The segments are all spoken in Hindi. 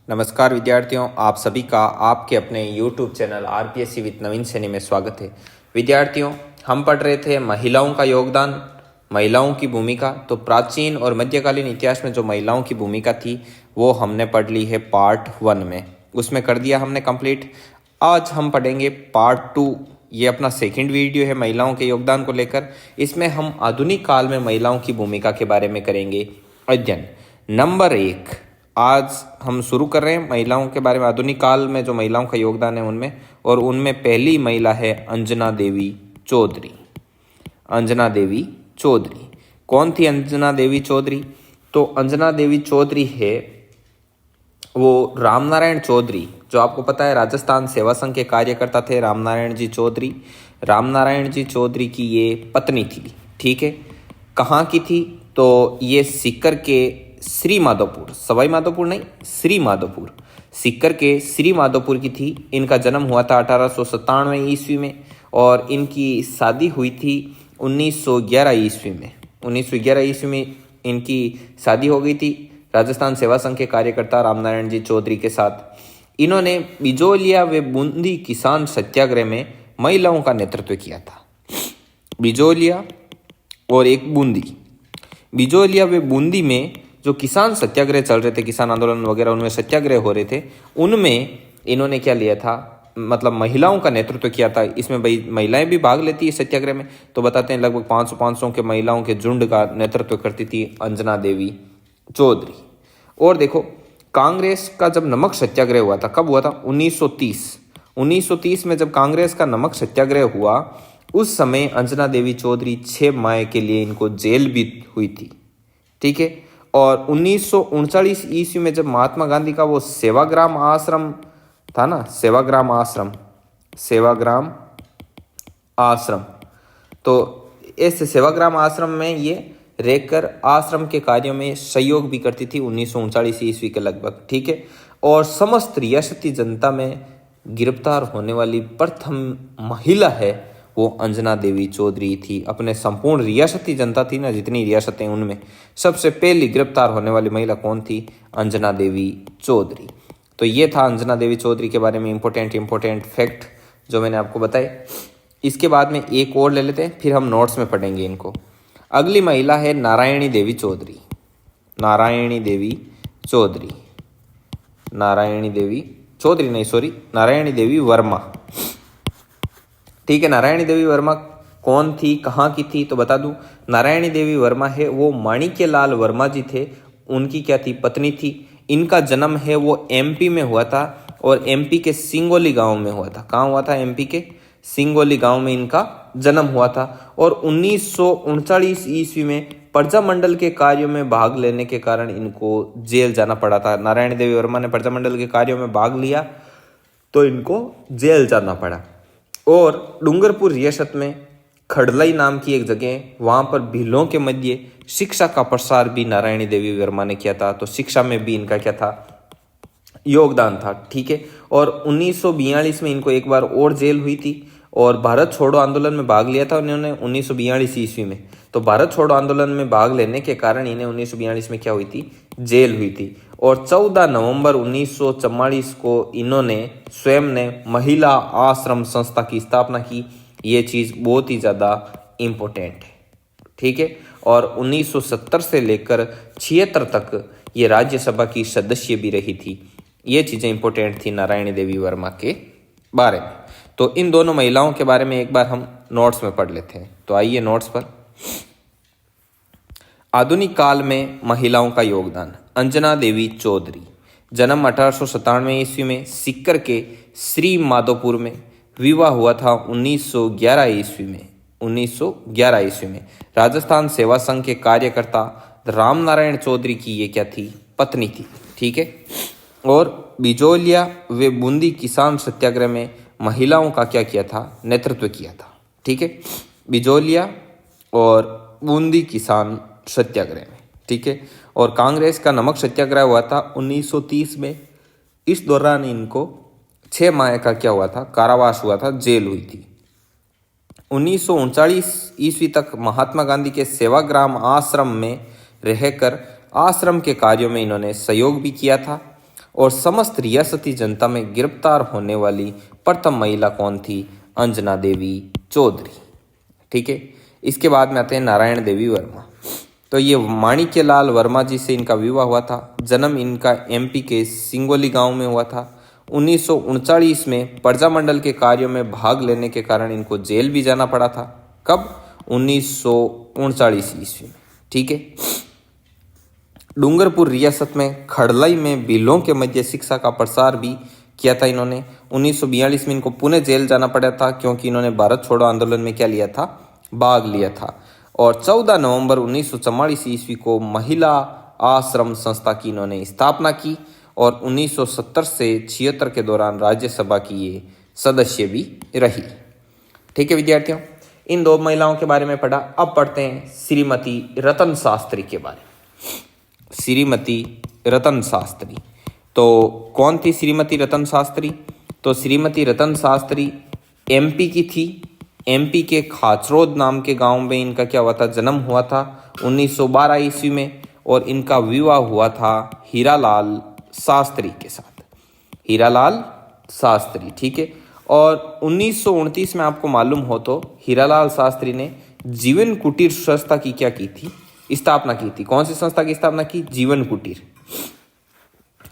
नमस्कार विद्यार्थियों, आप सभी का आपके अपने YouTube चैनल आरपीएससी विद नवीन सैनी में स्वागत है। विद्यार्थियों, हम पढ़ रहे थे महिलाओं का योगदान, महिलाओं की भूमिका। तो प्राचीन और मध्यकालीन इतिहास में जो महिलाओं की भूमिका थी वो हमने पढ़ ली है पार्ट 1 में, उसमें कर दिया हमने कंप्लीट। आज हम पढ़ेंगे पार्ट 2। ये अपना सेकंड वीडियो है महिलाओं के योगदान को लेकर। इसमें हम आधुनिक काल में महिलाओं की भूमिका के बारे में करेंगे अध्ययन। नंबर 1 आज हम शुरू कर रहे हैं महिलाओं के बारे में, आधुनिक काल में जो महिलाओं का योगदान है उनमें। और उनमें पहली महिला है अंजना देवी चौधरी। अंजना देवी चौधरी कौन थी? अंजना देवी चौधरी, तो अंजना देवी चौधरी है वो रामनारायण चौधरी, जो आपको पता है राजस्थान सेवा संघ के कार्यकर्ता थे। रामनारायण जी चौधरी, रामनारायण जी चौधरी की ये पत्नी थी। ठीक है, कहाँ की थी? तो ये सीकर के श्री माधोपुर, सवाई माधोपुर नहीं, श्री माधोपुर, सीकर के श्री माधोपुर की थी। इनका जन्म हुआ था 1897 ईस्वी में और इनकी शादी हुई थी 1911 ईस्वी में। 1911 ईस्वी में इनकी शादी हो गई थी राजस्थान सेवा संघ के कार्यकर्ता रामनारायण जी चौधरी के साथ। इन्होंने बिजोलिया व बूंदी किसान सत्याग्रह में महिलाओं का नेतृत्व किया था। बिजोलिया और एक बूंदी, बिजोलिया व बूंदी में जो किसान सत्याग्रह चल रहे थे, किसान आंदोलन वगैरह उनमें सत्याग्रह हो रहे थे, उनमें इन्होंने क्या लिया था, मतलब महिलाओं का नेतृत्व किया था। इसमें भाई महिलाएं भी भाग लेती है सत्याग्रह में, तो बताते हैं लगभग 500 के महिलाओं के झुंड का नेतृत्व करती थी अंजना देवी चौधरी। और देखो, कांग्रेस का जब नमक सत्याग्रह हुआ था, कब हुआ था? 1930 में जब कांग्रेस का नमक सत्याग्रह हुआ, उस समय अंजना देवी चौधरी 6 माह के लिए इनको जेल भी हुई थी। ठीक है, और 1939 ईस्वी में जब महात्मा गांधी का वो सेवाग्राम आश्रम था ना, सेवाग्राम आश्रम, तो इस सेवाग्राम आश्रम में ये रहकर आश्रम के कार्यों में सहयोग भी करती थी 1939 ईस्वी के लगभग। ठीक है, और समस्त रियासती जनता में गिरफ्तार होने वाली प्रथम महिला है वो अंजना देवी चौधरी थी। अपने संपूर्ण रियासती जनता थी ना, जितनी रियासतें, उनमें सबसे पहली गिरफ्तार होने वाली महिला कौन थी? अंजना देवी चौधरी। तो ये था अंजना देवी चौधरी के बारे में इंपॉर्टेंट फैक्ट जो मैंने आपको बताए। इसके बाद में एक और ले लेते हैं, फिर हम नोट्स में पढ़ेंगे इनको। अगली महिला है नारायणी देवी चौधरी। नारायणी देवी वर्मा। ठीक है, नारायणी देवी वर्मा कौन थी, कहाँ की थी? तो बता दूं, नारायणी देवी वर्मा है वो माणिक्य लाल वर्मा जी थे, उनकी क्या थी? पत्नी थी। इनका जन्म है वो एमपी में हुआ था और एमपी के सिंगोली गांव में हुआ था। कहाँ हुआ था? एमपी के सिंगोली गांव में इनका जन्म हुआ था। और 1939 ईस्वी में प्रजामंडल के कार्यों में भाग लेने के कारण इनको जेल जाना पड़ा था। नारायणी देवी वर्मा ने प्रजामंडल के कार्यों में भाग लिया तो इनको जेल जाना पड़ा। और डूंगरपुर रियासत में खड़लई नाम की एक जगह, वहाँ पर भीलों के मध्य शिक्षा का प्रसार भी नारायणी देवी वर्मा ने किया था। तो शिक्षा में भी इनका क्या था? योगदान था। ठीक है, और 1942 में इनको एक बार और जेल हुई थी और भारत छोड़ो आंदोलन में भाग लिया था उन्होंने 1942 ईस्वी में। तो भारत छोड़ो आंदोलन में भाग लेने के कारण इन्हें 1942 में क्या हुई थी? जेल हुई थी। और 14 नवंबर 1944 को इन्होंने स्वयं ने महिला आश्रम संस्था की स्थापना की। ये चीज़ बहुत ही ज़्यादा इम्पोर्टेंट है। ठीक है, और 1970 से लेकर 76 तक ये राज्यसभा की सदस्य भी रही थी। ये चीज़ें इंपॉर्टेंट थी नारायणी देवी वर्मा के बारे में। तो इन दोनों महिलाओं के बारे में एक बार हम नोट्स में पढ़ लेते हैं। तो आइए नोट्स पर। आधुनिक काल में महिलाओं का योगदान। अंजना देवी चौधरी, जन्म 1897 ईस्वी में, सीकर के श्री माधोपुर में। विवाह हुआ था 1911 ईस्वी में। राजस्थान सेवा संघ के कार्यकर्ता रामनारायण चौधरी की ये क्या थी? पत्नी थी। ठीक है, और बिजोलिया व बूंदी किसान सत्याग्रह में महिलाओं का क्या किया था? नेतृत्व किया था। ठीक है, बिजोलिया और बूंदी किसान सत्याग्रह में। ठीक है, और कांग्रेस का नमक सत्याग्रह हुआ था 1930 में। इस दौरान इनको 6 माह का क्या हुआ था? कारावास हुआ था, जेल हुई थी। 1939 ईस्वी तक महात्मा गांधी के सेवाग्राम आश्रम में रहकर आश्रम के कार्यों में इन्होंने सहयोग भी किया था। और समस्त रियासती जनता में गिरफ्तार होने वाली प्रथम महिला कौन थी? अंजना देवी चौधरी। ठीक है, इसके बाद में आते हैं नारायण देवी वर्मा। तो ये माणिक्यलाल वर्मा जी से इनका विवाह हुआ था। जन्म इनका एमपी के सिंगोली गांव में हुआ था। 1939 में प्रजामंडल के कार्यों में भाग लेने के कारण इनको जेल भी जाना पड़ा था। कब? 1939 ईस्वी में। ठीक है, डूंगरपुर रियासत में खड़लई में भीलों के मध्य शिक्षा का प्रसार भी किया था इन्होंने। 1942 में इनको पुणे जेल जाना पड़ा था क्योंकि इन्होंने भारत छोड़ो आंदोलन में क्या लिया था? भाग लिया था। और 14 नवंबर 1944 ईस्वी को महिला आश्रम संस्था की इन्होंने स्थापना की और 1970 से 76 के दौरान राज्यसभा की ये सदस्य भी रही। ठीक है विद्यार्थियों, इन दो महिलाओं के बारे में पढ़ा। अब पढ़ते हैं श्रीमती रतन शास्त्री के बारे में। श्रीमती रतन शास्त्री, तो कौन थी श्रीमती रतन शास्त्री? तो श्रीमती रतन शास्त्री एमपी की थी। एमपी के खाचरोद नाम के गांव में इनका क्या हुआ था? जन्म हुआ था 1912 ईस्वी में और इनका विवाह हुआ था हीरालाल शास्त्री के साथ। हीरालाल शास्त्री, ठीक है। और 1929 में आपको मालूम हो तो हीरालाल शास्त्री ने जीवन कुटीर संस्था की क्या की थी? स्थापना की थी। कौन सी संस्था की स्थापना की? जीवन कुटीर।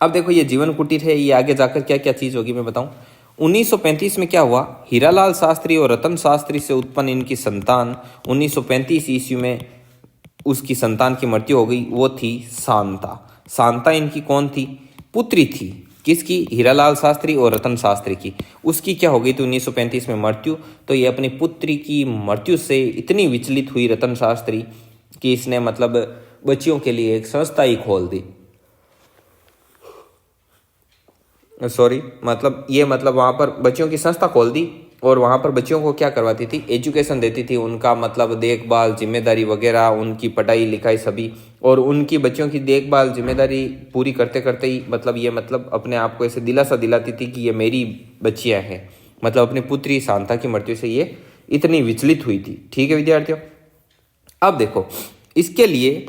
अब देखो ये जीवन कुटीर है, ये आगे जाकर क्या क्या चीज होगी मैं बताऊं। 1935 में क्या हुआ? हीरालाल शास्त्री और रतन शास्त्री से उत्पन्न इनकी संतान 1935 ईस्वी में उसकी संतान की मृत्यु हो गई। वो थी शांता। शांता इनकी कौन थी? पुत्री थी। किसकी? हीरालाल शास्त्री और रतन शास्त्री की। उसकी क्या हो गई थी 1935 में मृत्यु। तो ये अपनी पुत्री की मृत्यु से इतनी विचलित हुई रतन शास्त्री कि इसने मतलब बच्चियों के लिए एक संस्था ही खोल दी। मतलब वहाँ पर बच्चियों की संस्था खोल दी और वहाँ पर बच्चियों को क्या करवाती थी? एजुकेशन देती थी, उनका मतलब देखभाल, जिम्मेदारी वगैरह, उनकी पढ़ाई लिखाई सभी। और उनकी बच्चियों की देखभाल जिम्मेदारी पूरी करते करते ही मतलब अपने आप को ऐसे दिलासा दिलाती थी कि ये मेरी बच्चियाँ हैं। मतलब अपनी पुत्री शांता की मृत्यु से ये इतनी विचलित हुई थी। ठीक है विद्यार्थियों, अब देखो इसके लिए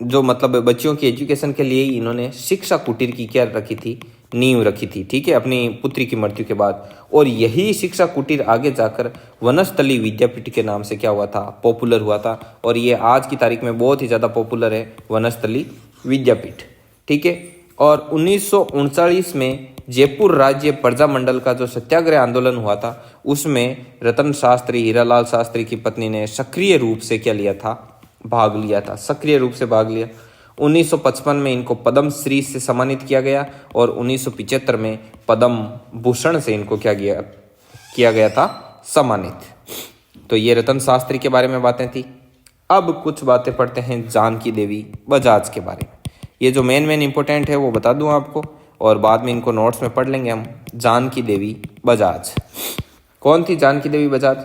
जो मतलब बच्चियों की एजुकेशन के लिए इन्होंने शिक्षा कुटीर की क्या रखी थी? नींव रखी थी। ठीक है, अपनी पुत्री की मृत्यु के बाद। और यही शिक्षा कुटीर आगे जाकर वनस्थली विद्यापीठ के नाम से क्या हुआ था? पॉपुलर हुआ था। और ये आज की तारीख में बहुत ही ज़्यादा पॉपुलर है, वनस्थली विद्यापीठ। ठीक है, और 1939 में जयपुर राज्य प्रजामंडल का जो सत्याग्रह आंदोलन हुआ था उसमें रतन शास्त्री, हीरालाल शास्त्री की पत्नी ने सक्रिय रूप से क्या लिया था? भाग लिया था। सक्रिय रूप से भाग लिया। 1955 में इनको पद्म श्री से सम्मानित किया गया और 1975 में पद्म भूषण से इनको किया गया था सम्मानित। तो ये रतन शास्त्री के बारे में बातें थी। अब कुछ बातें पढ़ते हैं जानकी देवी बजाज के बारे में। ये जो मेन इंपॉर्टेंट है वो बता दूं आपको और बाद में इनको नोट्स में पढ़ लेंगे हम। जानकी देवी बजाज कौन थी? जानकी देवी बजाज,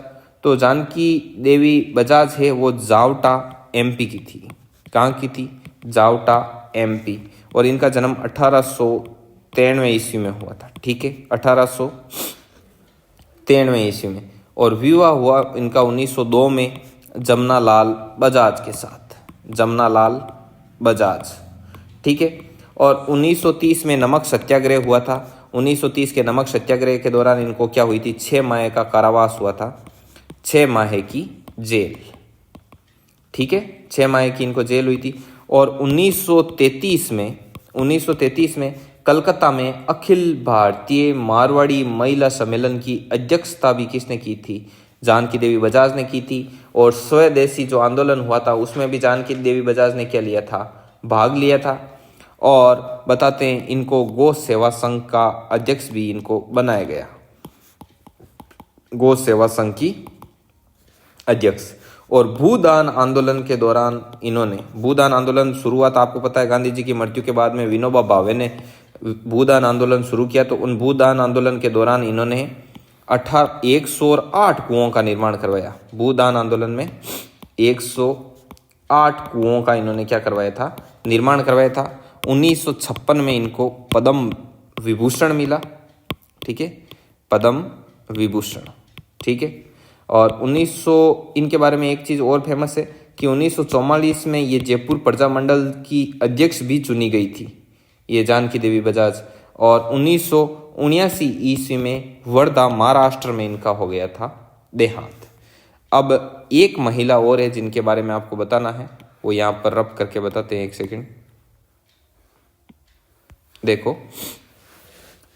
तो जानकी देवी बजाज है वो जावटा एमपी की थी। कहाँ की थी? जावटा एमपी। और इनका जन्म 1893 ईस्वी में हुआ था। ठीक है, 1893 ईस्वी में। और विवाह हुआ इनका 1902 में जमनालाल बजाज के साथ। जमनालाल बजाज, ठीक है। और 1930 में नमक सत्याग्रह हुआ था। 1930 के नमक सत्याग्रह के दौरान इनको क्या हुई थी? 6 माह का कारावास हुआ था, 6 माह की जेल। ठीक है, 6 माह की इनको जेल हुई थी। और 1933 में कलकत्ता में अखिल भारतीय मारवाड़ी महिला सम्मेलन की अध्यक्षता भी किसने की थी? जानकी देवी बजाज ने की थी। और स्वदेशी जो आंदोलन हुआ था उसमें भी जानकी देवी बजाज ने क्या लिया था? भाग लिया था। और बताते हैं इनको गौ सेवा संघ का अध्यक्ष भी इनको बनाया गया, गौ सेवा संघ की अध्यक्ष। और भूदान आंदोलन के दौरान इन्होंने, भूदान आंदोलन शुरुआत आपको पता है गांधी जी की मृत्यु के बाद में विनोबा भावे ने भूदान आंदोलन शुरू किया। तो उन भूदान आंदोलन के दौरान इन्होंने 108 कुओं का निर्माण करवाया। भूदान आंदोलन में 108 कुओं का इन्होंने क्या करवाया था? निर्माण करवाया था। 1956 में इनको पद्म विभूषण मिला। ठीक है, पद्म विभूषण। ठीक है, और 1900 इनके बारे में एक चीज़ और फेमस है कि 1944 में ये जयपुर प्रजामंडल की अध्यक्ष भी चुनी गई थी, ये जानकी देवी बजाज। और 1979 ईस्वी में वर्धा महाराष्ट्र में इनका हो गया था देहांत। अब एक महिला और है जिनके बारे में आपको बताना है, वो यहाँ पर रब करके बताते हैं, एक सेकंड। देखो,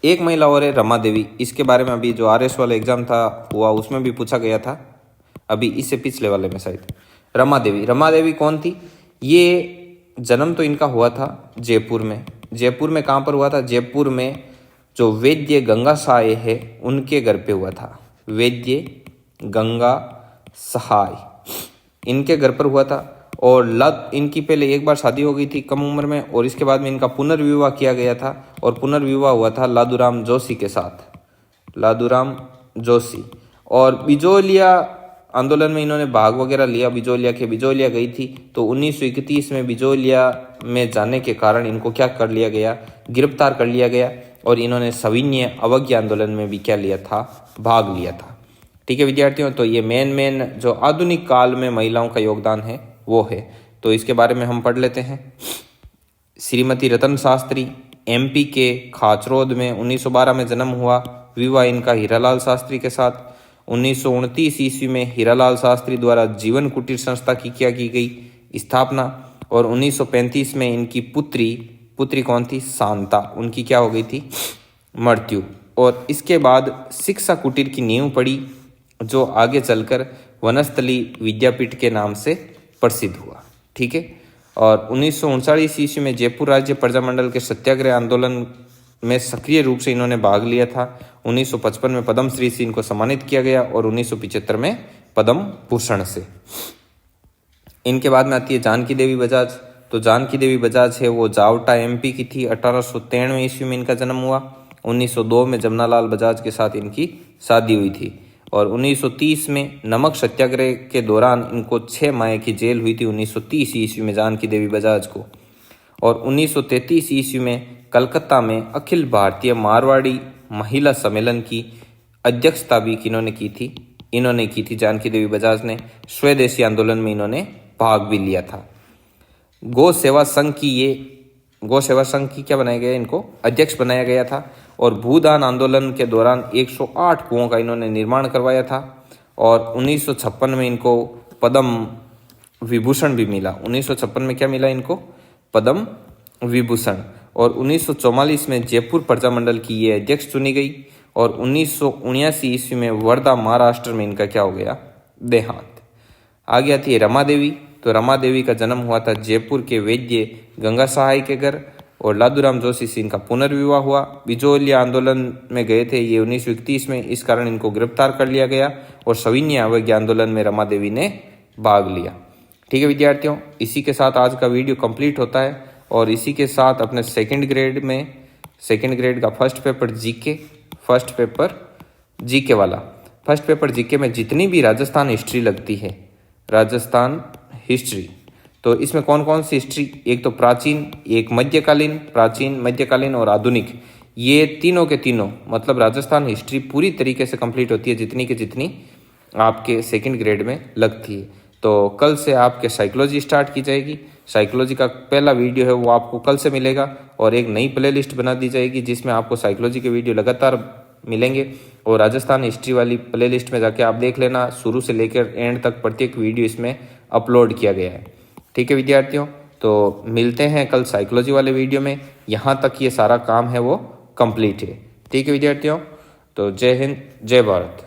एक महिला और है रमा देवी। इसके बारे में अभी जो RS वाला एग्जाम था हुआ उसमें भी पूछा गया था, अभी इससे पिछले वाले में शायद। रमा देवी कौन थी? ये जन्म तो इनका हुआ था जयपुर में। जयपुर में कहाँ पर हुआ था? जयपुर में जो वैद्य गंगा सहाय है उनके घर पे हुआ था। वैद्य गंगा सहाय इनके घर पर हुआ था। और इनकी पहले एक बार शादी हो गई थी कम उम्र में, और इसके बाद में इनका पुनर्विवाह किया गया था, और पुनर्विवाह हुआ था लादूराम जोशी के साथ, लादूराम जोशी। और बिजोलिया आंदोलन में इन्होंने भाग वगैरह लिया। बिजोलिया गई थी, तो 1931 में बिजोलिया में जाने के कारण इनको क्या कर लिया गया? गिरफ्तार कर लिया गया, और इन्होंने सविनय अवज्ञा आंदोलन में भी क्या लिया था? भाग लिया था। ठीक है विद्यार्थियों, तो ये मेन जो आधुनिक काल में महिलाओं का योगदान है वो है, तो इसके बारे में हम पढ़ लेते हैं। श्रीमती रतन शास्त्री MP के खाचरोद में 1912 में जन्म हुआ। विवाह इनका हीरालाल शास्त्री के साथ। 1929 ईस्वी में हीरालाल शास्त्री द्वारा जीवन कुटीर संस्था की गई स्थापना, और 1935 में इनकी पुत्री कौन थी? शांता, उनकी क्या हो गई थी? मृत्यु। और इसके बाद शिक्षा कुटीर की नींव पड़ी, जो आगे चलकर वनस्थली विद्यापीठ के नाम से प्रसिद्ध हुआ। ठीक है, और 1939 ईस्वी में जयपुर राज्य प्रजामंडल के सत्याग्रह आंदोलन में सक्रिय रूप से इन्होंने भाग लिया था। 1955 में पद्मश्री से इनको सम्मानित किया गया, और 1975 में पद्म भूषण से। इनके बाद में आती है जानकी देवी बजाज। तो जानकी देवी बजाज है वो जावटा MP की थी। 1893 ईस्वी में इनका जन्म हुआ। 1902 में जमनालाल बजाज के साथ इनकी शादी हुई थी, और 1930 में नमक सत्याग्रह के दौरान इनको 6 माह की जेल हुई थी 1930 ईस्वी में जानकी देवी बजाज को। और 1933 ईस्वी में कलकत्ता में अखिल भारतीय मारवाड़ी महिला सम्मेलन की अध्यक्षता भी इन्होंने की थी जानकी देवी बजाज ने। स्वदेशी आंदोलन में इन्होंने भाग भी लिया था। गौ सेवा संघ की क्या बनाया गया? इनको अध्यक्ष बनाया गया था। और भूदान आंदोलन के दौरान 108 कुओं का इन्होंने निर्माण करवाया था, और 1956 में इनको पद्म विभूषण भी मिला। 1956 में क्या मिला इनको? पद्म विभूषण। और 1944 में जयपुर प्रजामंडल की ये अध्यक्ष चुनी गई, और 1979 ईस्वी में वर्धा महाराष्ट्र में इनका क्या हो गया? देहांत। आगे आती है रमा देवी। तो रमा देवी का जन्म हुआ था जयपुर के वैद्य गंगा सहाय के घर, और लादूराम जोशी से इनका पुनर्विवाह हुआ। बिजोलिया आंदोलन में गए थे ये 1931 में, इस कारण इनको गिरफ्तार कर लिया गया, और सविनय अवज्ञा आंदोलन में रमा देवी ने भाग लिया। ठीक है विद्यार्थियों, इसी के साथ आज का वीडियो कंप्लीट होता है, और इसी के साथ अपने सेकंड ग्रेड का फर्स्ट पेपर जीके में जितनी भी राजस्थान हिस्ट्री लगती है, राजस्थान हिस्ट्री, तो इसमें कौन कौन सी हिस्ट्री? एक तो प्राचीन, एक मध्यकालीन और आधुनिक, ये तीनों के तीनों मतलब राजस्थान हिस्ट्री पूरी तरीके से कंप्लीट होती है, जितनी की जितनी आपके सेकंड ग्रेड में लगती है। तो कल से आपके साइकोलॉजी स्टार्ट की जाएगी। साइकोलॉजी का पहला वीडियो है वो आपको कल से मिलेगा, और एक नई प्लेलिस्ट बना दी जाएगी जिसमें आपको साइकोलॉजी के वीडियो लगातार मिलेंगे। और राजस्थान हिस्ट्री वाली प्लेलिस्ट में जाके आप देख लेना, शुरू से लेकर एंड तक प्रत्येक वीडियो इसमें अपलोड किया गया है। ठीक है विद्यार्थियों, तो मिलते हैं कल साइकोलॉजी वाले वीडियो में। यहाँ तक ये सारा काम है वो कंप्लीट है। ठीक है विद्यार्थियों, तो जय हिंद, जय भारत।